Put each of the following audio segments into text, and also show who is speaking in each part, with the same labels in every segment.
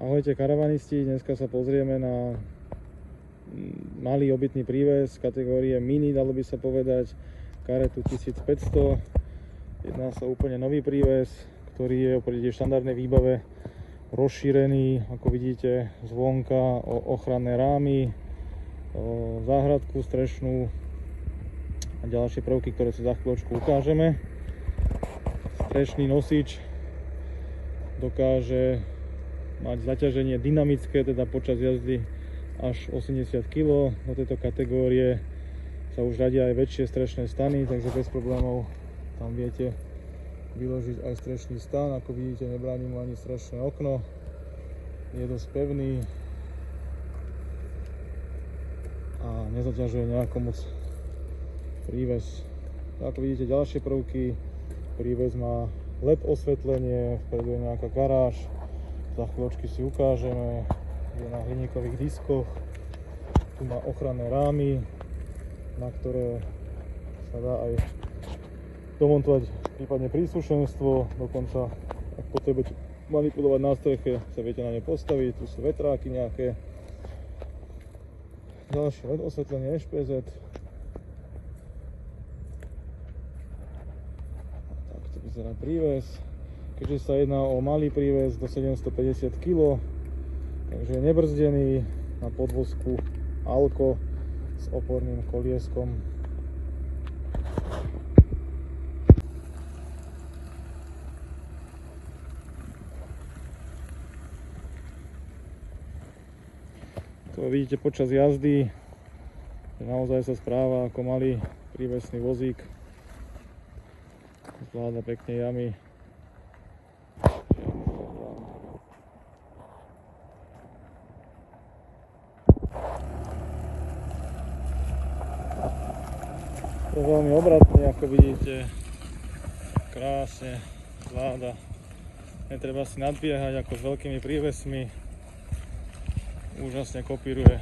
Speaker 1: Ahojte karavanisti, dneska sa pozrieme na malý obytný príves kategórie mini, dalo by sa povedať, karetu 1500. Jedná sa úplne nový príves, ktorý je oproti štandardnej výbave rozšírený, ako vidíte, zvonka o ochranné rámy, o záhradku strešnú a ďalšie prvky, ktoré si za chvíľočku ukážeme. Strešný nosič dokáže mať zaťaženie dynamické, teda počas jazdy až 80 kg. Do tejto kategórie sa už radia aj väčšie strešné stany, takže bez problémov tam viete vyložiť aj strešný stan. Ako vidíte, nebráni mu ani strešné okno. Je dosť pevný a nezaťažuje nejako moc príves. Ako vidíte, ďalšie prvky. Príves má LED osvetlenie, vpredu je nejaká garáž. Za chvíľočky si ukážeme, je na hliníkových diskoch, tu má ochranné rámy, na ktoré sa dá aj domontovať prípadne príslušenstvo, dokonca ak potrebujete manipulovať na streche, sa viete na ne postaviť, tu sú vetráky nejaké. Ďalšie LED osvetlenie SPZ. Takto vyzerá príves. Keďže sa jedná o malý príves do 750 kg, takže je nebrzdený na podvozku Alko s oporným kolieskom. To vidíte počas jazdy, že naozaj sa správa ako malý prívesný vozík. Zvláda pekne jamy. Je veľmi obratný, ako vidíte, krásne zvláda. Netreba si nadbiehať ako s veľkými prívesmi. Úžasne kopíruje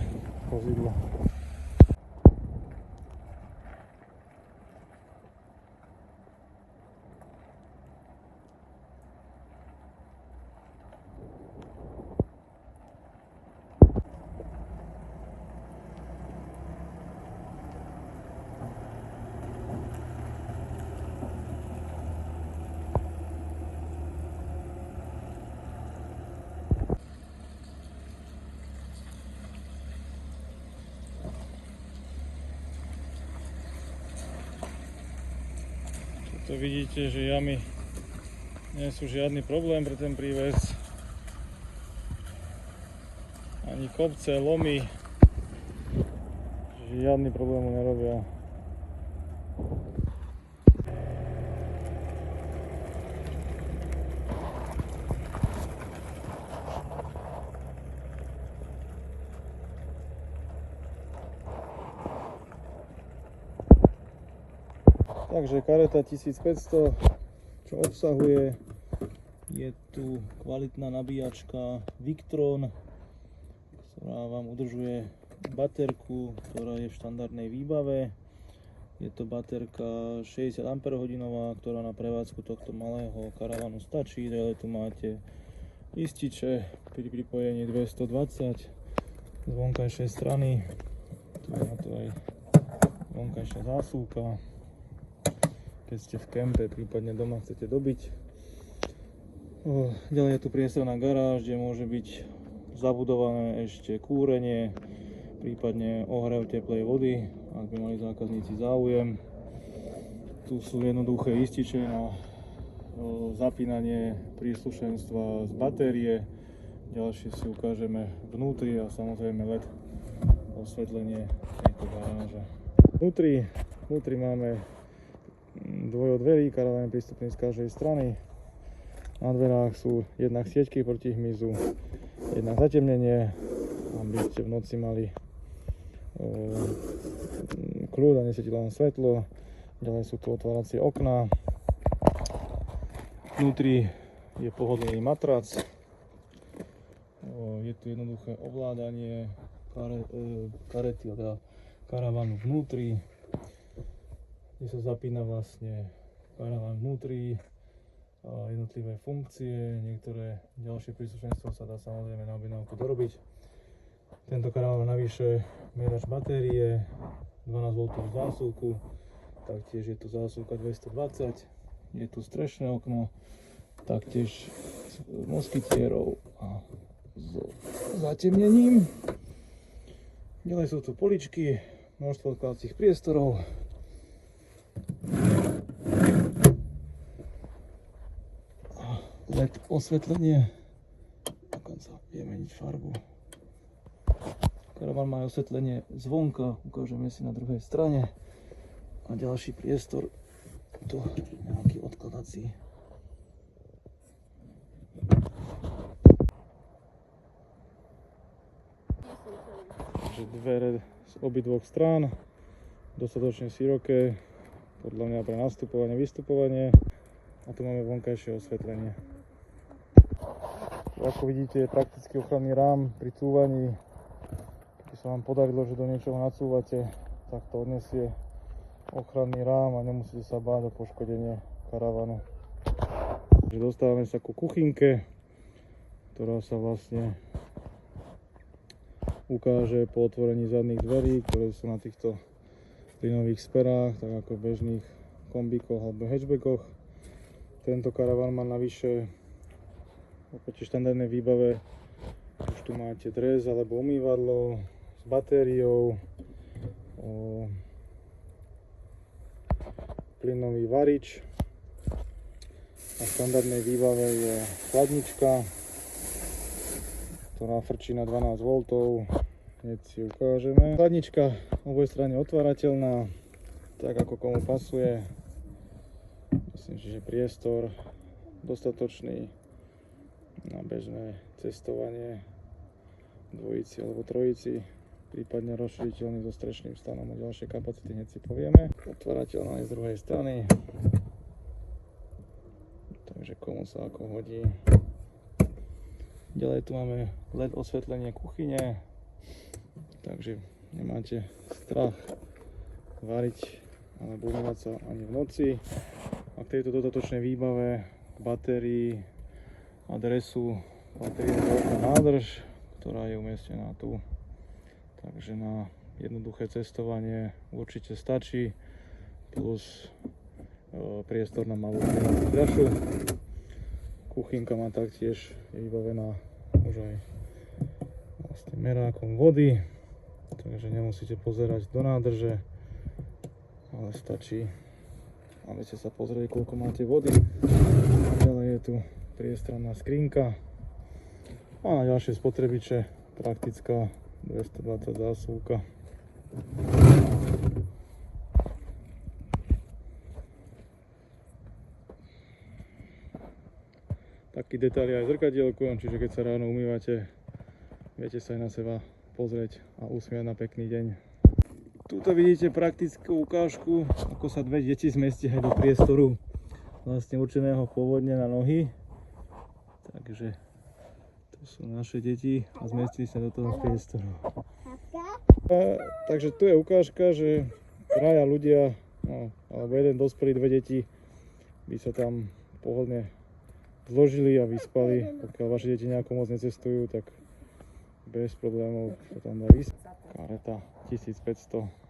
Speaker 1: vozidlo. To vidíte, že jamy nie sú žiadny problém pre ten príves. Ani kopce, lomy, žiadny problém mu nerobia. Takže kareta 1500, čo obsahuje, je tu kvalitná nabíjačka Victron, ktorá vám udržuje baterku, ktorá je v štandardnej výbave. Je to baterka 60 Ah, ktorá na prevádzku tohto malého karavanu stačí. Ďalej tu máte ističe pri pripojení 220 z vonkajšej strany. Tu je na to aj vonkajšia zásuvka. Keď ste v kempe, prípadne doma chcete dobiť. Ďalej je tu priestor na garáž, kde môže byť zabudované ešte kúrenie, prípadne ohrev teplej vody, ak by mali zákazníci záujem. Tu sú jednoduché ističe na zapínanie príslušenstva z batérie. Ďalšie si ukážeme vnútri a samozrejme LED osvetlenie tejto garáže. Vnútri máme dvojodverí, karavan je prístupný z každej strany. Na dverách sú jednak sieťky proti hmyzu, jednak zatemnenie, aby ste v noci mali kľud a nesvietilo vám svetlo. Ďalej sú tu otváracie okná. Vnútri je pohodlný matrac. Je tu jednoduché ovládanie karety, teda karavanu vnútri, kde sa zapína vlastne karavan vnútri, jednotlivé funkcie, niektoré ďalšie príslušenstvo sa dá samozrejme na objednávku dorobiť. Tento karavan má navyše merač batérie, 12 V zásuvku, taktiež je tu zásuvka 220, je tu strešné okno, taktiež s moskytierou a so zatemnením. Ďalej sú tu poličky, množstvo odkladacích priestorov. LED osvetlenie, dokonca vie meniť farbu. Karavan má osvetlenie zvonka, ukážeme si na druhej strane. A ďalší priestor, tu nejaký odkladací. Takže dvere z obidvoch strán, dostatočne široké, podľa mňa pre nastupovanie, vystupovanie. A tu máme vonkajšie osvetlenie. Ako vidíte, je prakticky ochranný rám pri cúvaní. Keď sa vám podarilo, že do niečoho nacúvate, tak to odnesie ochranný rám a nemusíte sa báť o poškodenie karavanu. Takže dostávame sa ku kuchynke, ktorá sa vlastne ukáže po otvorení zadných dverí, ktoré sú na týchto plynových sperách, tak ako v bežných kombíkoch alebo hatchbackoch. Tento karavan má navyše oproti štandardnej výbave, už tu máte dres alebo umývadlo s batériou, plynový varič. Na štandardnej výbave je chladnička, ktorá frčí na 12 V. Hneď si ukážeme. Chladnička oboj strane otvárateľná, tak ako komu pasuje. Myslím, že priestor dostatočný na bežné cestovanie dvojici alebo trojici, prípadne rozšíriteľný so strešným stanom a ďalšie kapacity hneď si povieme. Otvárateľná je z druhej strany, takže komu sa ako hodí. Ďalej tu máme LED osvetlenie kuchyne, takže nemáte strach variť alebo umývať sa ani v noci. A k tejto dodatočnej výbave, batérii a dresu patrí veľká nádrž, ktorá je umiestnená tu. Takže na jednoduché cestovanie určite stačí, plus priestor na malú fľašu. Kuchynka má taktiež, je vybavená už aj vlastne merákom vody, takže nemusíte pozerať do nádrže, ale stačí a viete sa pozrieť, koľko máte vody. Ďalej je tu priestranná skrinka a na ďalšie spotrebiče praktická 220 zásuvka. Taký detail je aj zrkadielko, čiže keď sa ráno umývate, viete sa aj na seba pozrieť a usmiať na pekný deň. Tuto vidíte praktickú ukážku, ako sa dve deti zmestia do priestoru vlastne určeného pôvodne na nohy. Takže to sú naše deti a zmestili sa do toho priestoru. Takže tu je ukážka, že traja ľudia, alebo jeden dospelý, dve deti by sa tam pohodne zložili a vyspali. Pokiaľ vaše deti nejako moc necestujú, tak bez problémov sa tam dá vyspať. Kareta 1500